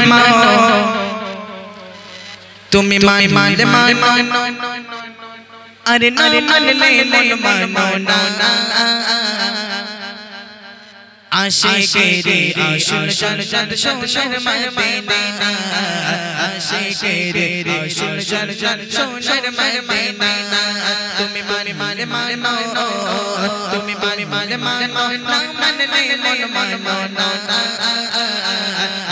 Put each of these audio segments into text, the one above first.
মানো তুমি মানলে মানো আরে না মানলে মন মানো না আশিকেরে আসল জান্নাত সোনার মদিনা আশিকেরে আসল জান্নাত সোনার মদিনা তুমি মানলে মানো তুমি মানলে মানো না মানলে মন মানো না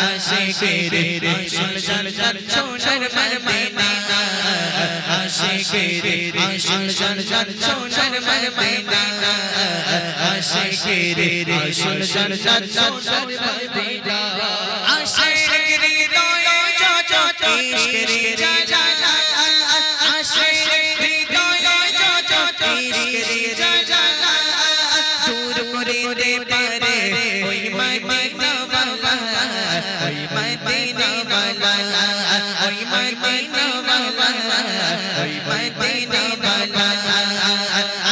আশিকেরে আসল জান্নাত সোনার মদিনা আশিকেরে আসল জান্নাত সোনার মদিনা আশিকেরে আসল জান্নাত সোনার মদিনা আশিকেরে দয়া যত ইশকেরে জালা আশিকেরে দয়া যত ইশকেরে জালা দূর করে দে পারে ওই মদিনা বালা ওই মদিনা বালা ওই মদিনা বালা ওই মদিনা বালা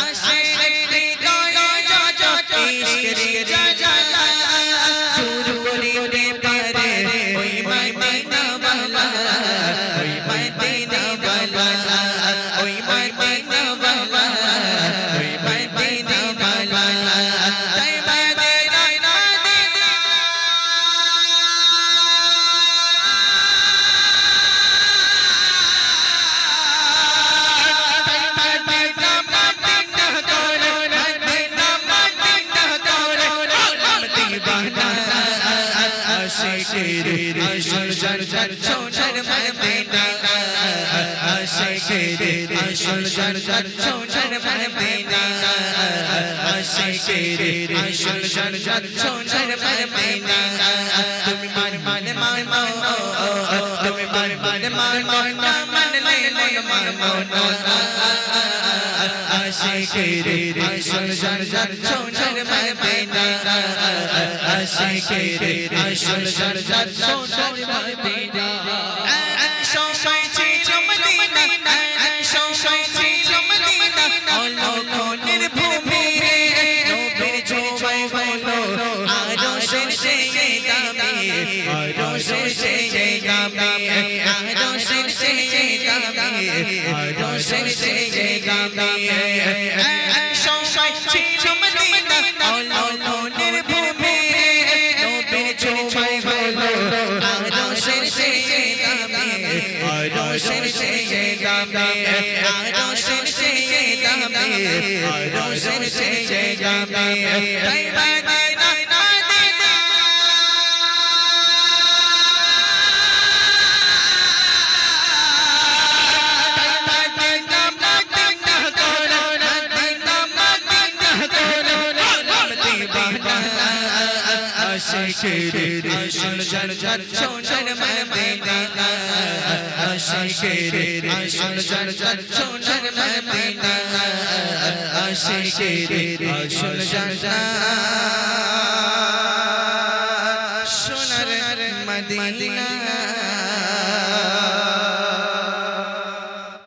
আশিকেরে দয়া যত ইশকেরে জালা দূর করে দে পারে ওই মদিনা বালা ওই মদিনা বালা ওই মদিনা বালা ওই মদিনা বালা তাই মদিনা মদিনা আশিকেরে আসল জান্নাত সোনার মদিনা আশিকেরে আসল জান্নাত সোনার মদিনা আশিকেরে আসল জান্নাত সোনার মদিনা তুমি মানলে মানো তুমি মানলে মানো না মানলে মন মানো না আশিকেরে আসল জান্নাত সোনার মদিনা আশিকেরে আসল জান্নাত সোনার মদিনা এক সময় ছিল মদিনা এক সময় ছিল মদিনা অলৌকিকের ভূমি নবীর ছোঁয়ায় হলো আরশের সেই দামি আরশের সেই দামি আরশের সেই দামি আরশের সেই দামি এক সময় ছিল মদিনা অলৌকিকের ভূমি নবীর ছোঁয়ায় হলো আরশের সেই দামি আরশের সেই দামি আরশের সেই দামি আরশের সেই দামি তাই মদিনা মদিনা মদিনা মদিনা করো মদিনা মদিনা করো মদিনা আশিকেরে আসল জান্নাত সোনার মদিনা আশিকেরে আসল জান্নাত সোনার মদিনা আশিকেরে আসল জান্নাত